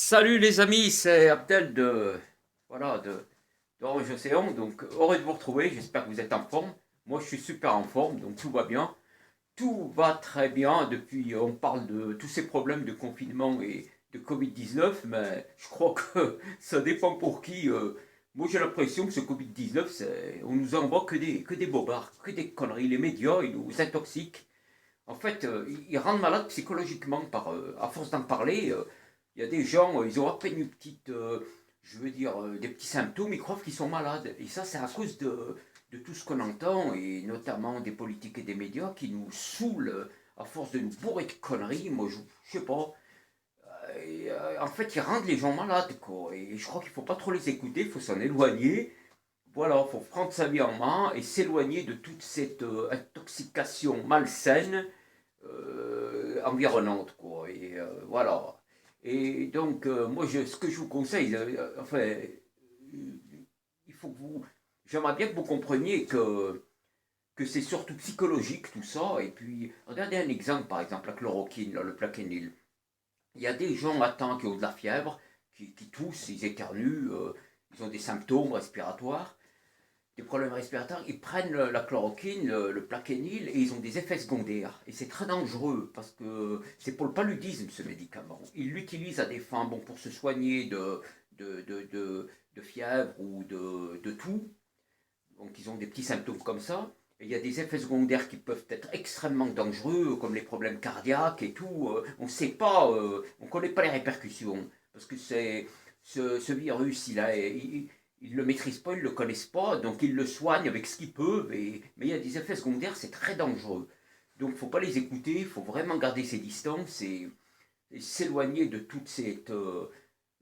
Salut les amis, c'est Abdel d'Orange Océan. Donc heureux de vous retrouver, j'espère que vous êtes en forme. Moi je suis super en forme, donc tout va bien. Tout va très bien depuis, on parle de tous ces problèmes de confinement et de Covid-19, mais je crois que ça dépend pour qui. Moi j'ai l'impression que ce Covid-19, on nous envoie que des bobards, que des conneries. Les médias, ils nous intoxiquent. En fait, ils rendent malades psychologiquement à force d'en parler. Il y a des gens, ils ont à peine une petite, je veux dire, des petits symptômes, ils croient qu'ils sont malades. Et ça, c'est à cause de tout ce qu'on entend, et notamment des politiques et des médias qui nous saoulent à force de nous bourrer de conneries. Moi, je sais pas. En fait, ils rendent les gens malades, quoi. Et je crois qu'il faut pas trop les écouter, il faut s'en éloigner. Voilà, il faut prendre sa vie en main et s'éloigner de toute cette intoxication malsaine environnante, quoi. Et voilà. Et donc, moi, ce que je vous conseille, enfin, il faut que vous. J'aimerais bien que vous compreniez que c'est surtout psychologique tout ça. Et puis, regardez un exemple, par exemple, la chloroquine, là, le plaquenil. Il y a des gens atteints qui ont de la fièvre, qui toussent, ils éternuent, ils ont des symptômes respiratoires, des problèmes respiratoires, ils prennent la chloroquine, le plaquenil, et ils ont des effets secondaires. Et c'est très dangereux, parce que c'est pour le paludisme, ce médicament. Ils l'utilisent à des fins bon, pour se soigner de fièvre ou de tout. Donc ils ont des petits symptômes comme ça. Et il y a des effets secondaires qui peuvent être extrêmement dangereux, comme les problèmes cardiaques et tout. On ne sait pas, on ne connaît pas les répercussions. Parce que ce virus, ils ne le maîtrisent pas, ils ne le connaissent pas, donc ils le soignent avec ce qu'ils peuvent. Mais il y a des effets secondaires, c'est très dangereux. Donc il ne faut pas les écouter, il faut vraiment garder ses distances et s'éloigner de toute cette,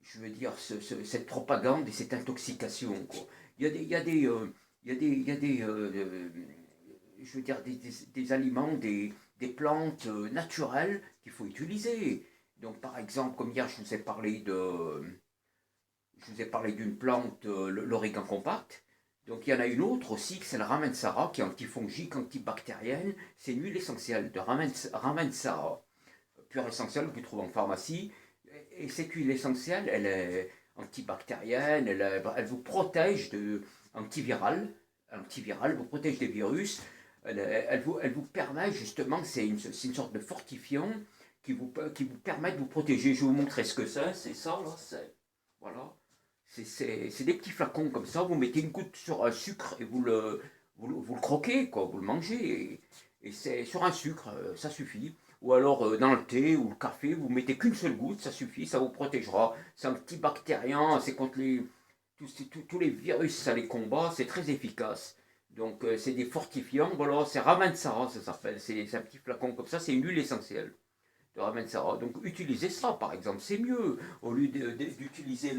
je veux dire, cette propagande et cette intoxication, quoi. Il y a des, il y a des je veux dire, des aliments, des plantes naturelles qu'il faut utiliser. Donc, par exemple, comme hier, je vous ai parlé d'une plante, l'origan compact. Donc, il y en a une autre aussi, c'est le Ramensara, qui est antifongique, antibactérienne. C'est une huile essentielle de Ramensara, pure essentielle que vous trouvez en pharmacie. Et cette huile essentielle, elle est antibactérienne, elle vous protège antivirale, vous protège des virus. Elle vous permet justement, c'est une sorte de fortifiant qui vous permet de vous protéger. Je vais vous montrer ce que c'est ça là, voilà. C'est des petits flacons comme ça, vous mettez une goutte sur un sucre et vous le croquez, quoi, vous le mangez. Et c'est sur un sucre, ça suffit. Ou alors dans le thé ou le café, vous mettez qu'une seule goutte, ça suffit, ça vous protégera. C'est un petit bactérien, c'est contre tous les virus, ça les combat, c'est très efficace. Donc c'est des fortifiants, voilà, c'est Ramansara, ça s'appelle. C'est un petit flacon comme ça, c'est une huile essentielle de Ramansara. Donc utilisez ça par exemple, c'est mieux. D'utiliser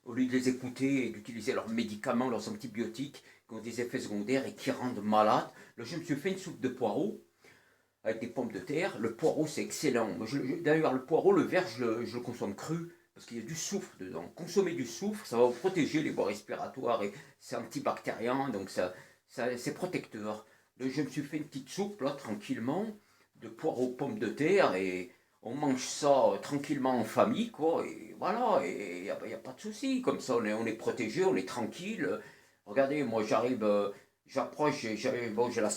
au lieu de les écouter et d'utiliser leurs médicaments, leurs antibiotiques qui ont des effets secondaires et qui rendent malades. Là, je me suis fait une soupe de poireaux avec des pommes de terre. Le poireau, c'est excellent. D'ailleurs, le poireau, le vert, je le consomme cru parce qu'il y a du soufre dedans. Consommer du soufre, ça va vous protéger les voies respiratoires et c'est antibactérien, donc c'est protecteur. Donc, je me suis fait une petite soupe, là, tranquillement, de poireaux, pommes de terre et on mange ça tranquillement en famille, quoi. Et voilà, et y a pas de souci. Comme ça, on est protégé, on est tranquille. Regardez, moi, j'approche, bon, j'ai la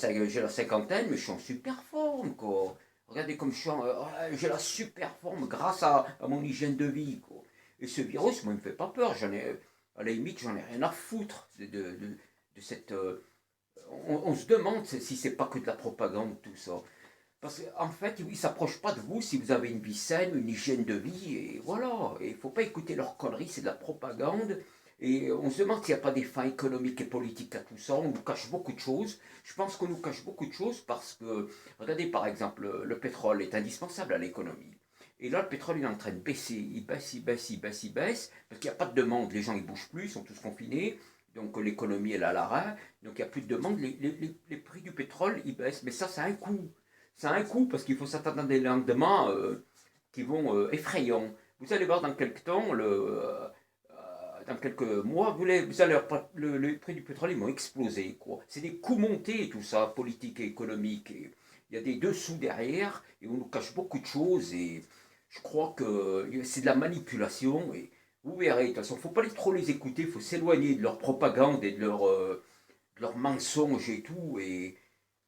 cinquantaine, mais je suis en super forme, quoi. Regardez comme j'ai la super forme grâce à mon hygiène de vie, quoi. Et ce virus, moi, il me fait pas peur. À la limite, j'en ai rien à foutre de cette. On se demande si c'est pas que de la propagande, tout ça. Parce qu'en fait, ils ne s'approchent pas de vous si vous avez une vie saine, une hygiène de vie, et voilà. Et il ne faut pas écouter leurs conneries, c'est de la propagande. Et on se demande s'il n'y a pas des fins économiques et politiques à tout ça. On nous cache beaucoup de choses. Je pense qu'on nous cache beaucoup de choses parce que, regardez par exemple, le pétrole est indispensable à l'économie. Et là, le pétrole il est en train de baisser. Il baisse, il baisse, il baisse, il baisse. Parce qu'il n'y a pas de demande. Les gens, ils bougent plus, ils sont tous confinés. Donc l'économie, elle est à l'arrêt. Donc il n'y a plus de demande. Les prix du pétrole, ils baissent. Mais ça a un coût. Ça a un coût parce qu'il faut s'attendre à des lendemains qui vont effrayants. Vous allez voir dans quelques temps, dans quelques mois, vous allez le prix du pétrole, ils vont exploser, quoi. C'est des coûts montés, tout ça, politique et économique. Et il y a des dessous derrière et on nous cache beaucoup de choses. Et je crois que c'est de la manipulation et vous verrez, de toute façon, il ne faut pas trop les écouter, il faut s'éloigner de leur propagande et de leurs mensonges et tout, et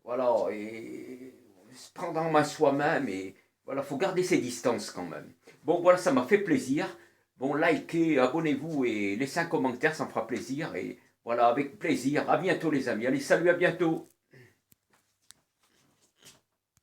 voilà, et se prendre en main soi-même, et voilà, faut garder ses distances quand même. Bon, voilà, ça m'a fait plaisir. Bon, likez, abonnez-vous et laissez un commentaire, ça me fera plaisir, et voilà, avec plaisir. À bientôt les amis. Allez, salut, à bientôt.